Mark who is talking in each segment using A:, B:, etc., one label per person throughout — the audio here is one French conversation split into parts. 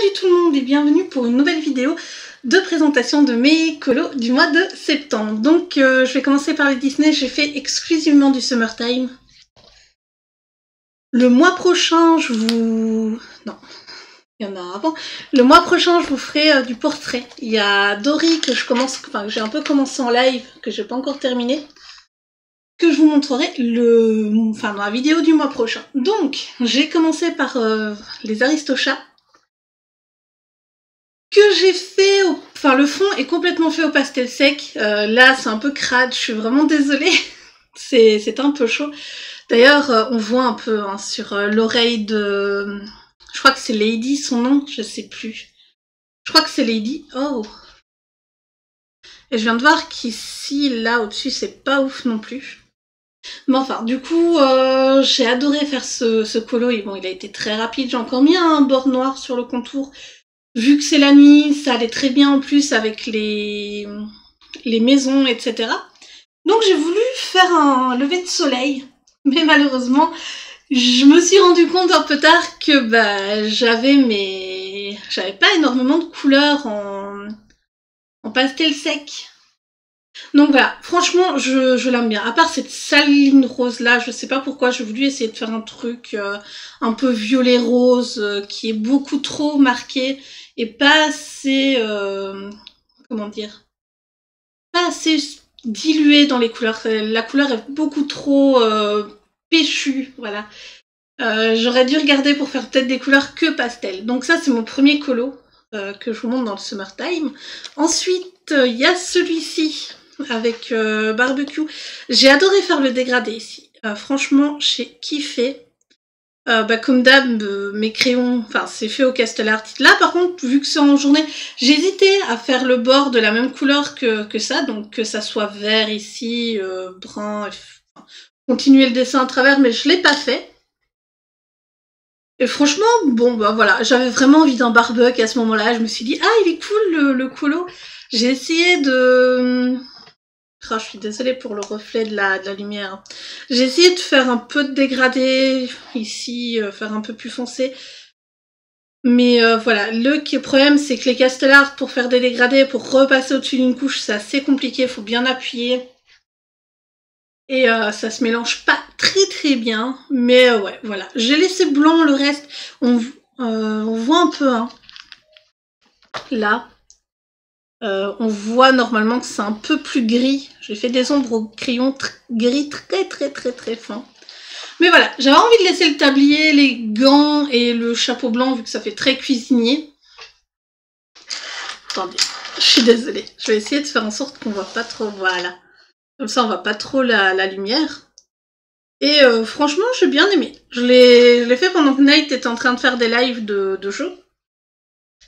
A: Salut tout le monde et bienvenue pour une nouvelle vidéo de présentation de mes colos du mois de septembre. Donc je vais commencer par les Disney, j'ai fait exclusivement du Summertime. Le mois prochain, non, il y en a avant. Le mois prochain, je vous ferai du portrait. Il y a Dory que j'ai un peu commencé en live, que j'ai pas encore terminé, que je vous montrerai dans la vidéo du mois prochain. Donc, j'ai commencé par les Aristochats, que j'ai fait, le fond est complètement fait au pastel sec. Là, c'est un peu crade, je suis vraiment désolée. C'est un peu chaud. D'ailleurs, on voit un peu sur l'oreille de... Je crois que c'est Lady, son nom, je sais plus. Je crois que c'est Lady. Oh. Et je viens de voir qu'ici, là, au-dessus, c'est pas ouf non plus. Mais enfin, du coup, j'ai adoré faire ce colo. Et bon, il a été très rapide. J'ai encore mis un bord noir sur le contour. Vu que c'est la nuit, ça allait très bien en plus avec les maisons, etc. Donc j'ai voulu faire un lever de soleil. Mais malheureusement, je me suis rendu compte un peu tard que j'avais pas énormément de couleurs en pastel sec. Donc voilà, franchement, je l'aime bien. À part cette sale ligne rose là, je sais pas pourquoi, j'ai voulu essayer de faire un truc un peu violet rose qui est beaucoup trop marqué et pas assez, comment dire, pas assez dilué dans les couleurs. La couleur est beaucoup trop péchue, voilà. J'aurais dû regarder pour faire peut-être des couleurs que pastel. Donc ça, c'est mon premier colo que je vous montre dans le Summertime. Ensuite, il y a celui-ci avec barbecue. J'ai adoré faire le dégradé ici. Franchement, j'ai kiffé. Comme d'hab, mes crayons, c'est fait au Castellart. Là, par contre, vu que c'est en journée, j'ai hésité à faire le bord de la même couleur que ça, donc que ça soit vert ici, brun, continuer le dessin à travers, mais je l'ai pas fait. Et franchement, bon, voilà, j'avais vraiment envie d'un barbecue à ce moment-là. Je me suis dit, ah, il est cool le colo. J'ai essayé de... Oh, je suis désolée pour le reflet de la lumière. J'ai essayé de faire un peu de dégradé ici, faire un peu plus foncé. Mais voilà, le problème, c'est que les Castellart, pour faire des dégradés, pour repasser au-dessus d'une couche, c'est assez compliqué, il faut bien appuyer. Et ça se mélange pas très bien, mais ouais, voilà. J'ai laissé blanc le reste, on voit un peu, hein. Là, on voit normalement que c'est un peu plus gris. J'ai fait des ombres au crayon gris très fin. Mais voilà, j'avais envie de laisser le tablier, les gants et le chapeau blanc, vu que ça fait très cuisinier. Attendez, je suis désolée. Je vais essayer de faire en sorte qu'on voit pas trop, voilà. Comme ça, on voit pas trop la lumière. Et franchement, j'ai bien aimé. Je l'ai fait pendant que Nate était en train de faire des lives de jeux.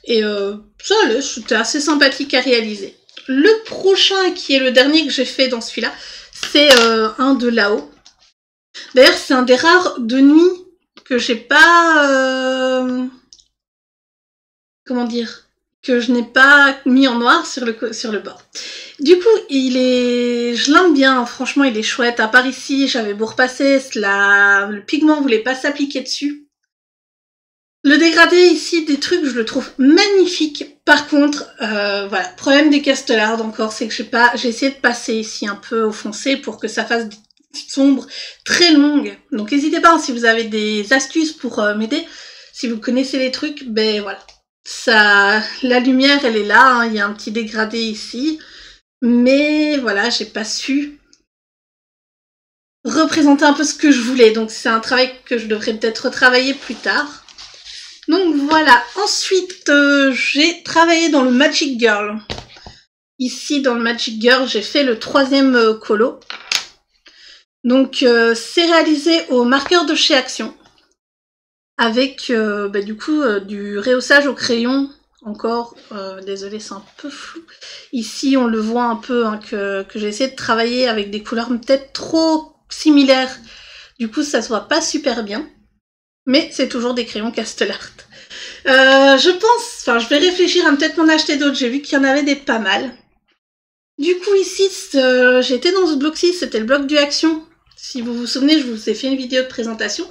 A: Et ça allait, c'était assez sympathique à réaliser. Le prochain, qui est le dernier que j'ai fait dans celui-là, c'est un de là-haut. D'ailleurs, c'est un des rares de nuit que j'ai pas... comment dire, que je n'ai pas mis en noir sur le bord. Du coup, je l'aime bien, franchement, il est chouette. À part ici, j'avais beau repasser, le pigment voulait pas s'appliquer dessus. Le dégradé ici, des trucs, je le trouve magnifique. Par contre, voilà, problème des Castellart encore, c'est que j'ai essayé de passer ici un peu au foncé pour que ça fasse des petites ombres très longues. Donc n'hésitez pas, hein, si vous avez des astuces pour m'aider, si vous connaissez les trucs, ben voilà. La lumière, elle est là, hein, il y a un petit dégradé ici. Mais voilà, j'ai pas su représenter un peu ce que je voulais. Donc c'est un travail que je devrais peut-être retravailler plus tard. Donc voilà, ensuite j'ai travaillé dans le Magic Girl. Ici dans le Magic Girl, j'ai fait le troisième colo. Donc c'est réalisé au marqueur de chez Action. Avec du coup du rehaussage au crayon. Encore, désolé, c'est un peu flou. Ici, on le voit un peu, hein, que j'ai essayé de travailler avec des couleurs peut-être trop similaires. Du coup, ça se voit pas super bien. Mais c'est toujours des crayons Castellart. Je vais réfléchir à peut-être m'en acheter d'autres. J'ai vu qu'il y en avait des pas mal. Du coup, ici, j'étais dans ce bloc-ci, c'était le bloc du Action. Si vous vous souvenez, je vous ai fait une vidéo de présentation.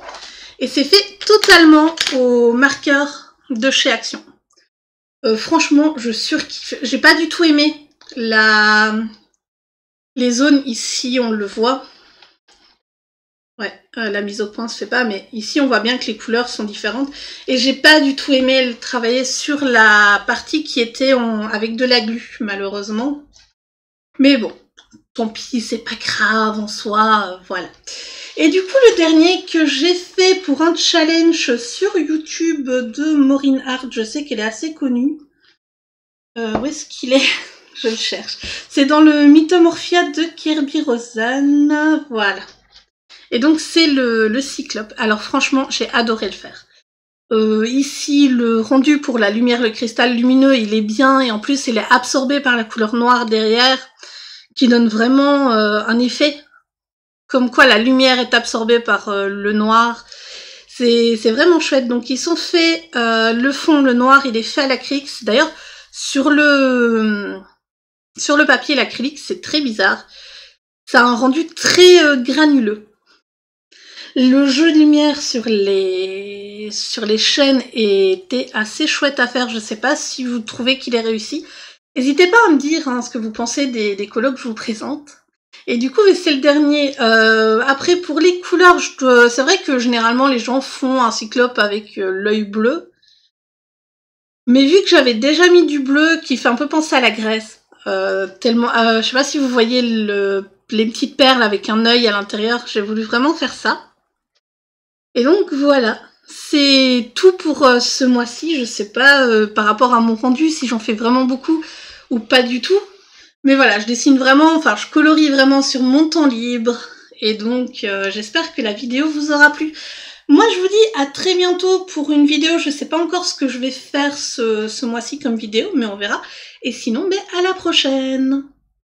A: Et c'est fait totalement au marqueur de chez Action. Franchement, je surkiffe. J'ai pas du tout aimé les zones ici, on le voit. Ouais, la mise au point se fait pas, mais ici on voit bien que les couleurs sont différentes. Et j'ai pas du tout aimé travailler sur la partie qui était avec de la glu, malheureusement. Mais bon, tant pis, c'est pas grave en soi, voilà. Et du coup, le dernier que j'ai fait pour un challenge sur YouTube de Maureen Hart, je sais qu'elle est assez connue. Où est-ce qu'il est? Je le cherche. C'est dans le Mythomorphia de Kirby Rosanne, voilà. Et donc c'est le cyclope. Alors franchement, j'ai adoré le faire. Ici, le rendu pour la lumière, le cristal lumineux, il est bien, et en plus il est absorbé par la couleur noire derrière, qui donne vraiment un effet comme quoi la lumière est absorbée par le noir. C'est vraiment chouette. Donc ils sont faits, le fond, le noir, il est fait à l'acrylique. D'ailleurs, sur le papier, l'acrylique, c'est très bizarre. Ça a un rendu très granuleux. Le jeu de lumière sur les chaînes était assez chouette à faire. Je sais pas si vous trouvez qu'il est réussi. N'hésitez pas à me dire ce que vous pensez des colos que je vous présente. Et du coup, c'est le dernier. Après, pour les couleurs, c'est vrai que généralement les gens font un cyclope avec l'œil bleu. Mais vu que j'avais déjà mis du bleu qui fait un peu penser à la graisse, tellement, je sais pas si vous voyez les petites perles avec un œil à l'intérieur, j'ai voulu vraiment faire ça. Et donc voilà, c'est tout pour ce mois-ci. Je sais pas par rapport à mon rendu si j'en fais vraiment beaucoup ou pas du tout. Mais voilà, je dessine vraiment, enfin je colorie vraiment sur mon temps libre. Et donc j'espère que la vidéo vous aura plu. Moi je vous dis à très bientôt pour une vidéo. Je sais pas encore ce que je vais faire ce mois-ci comme vidéo, mais on verra. Et sinon, à la prochaine!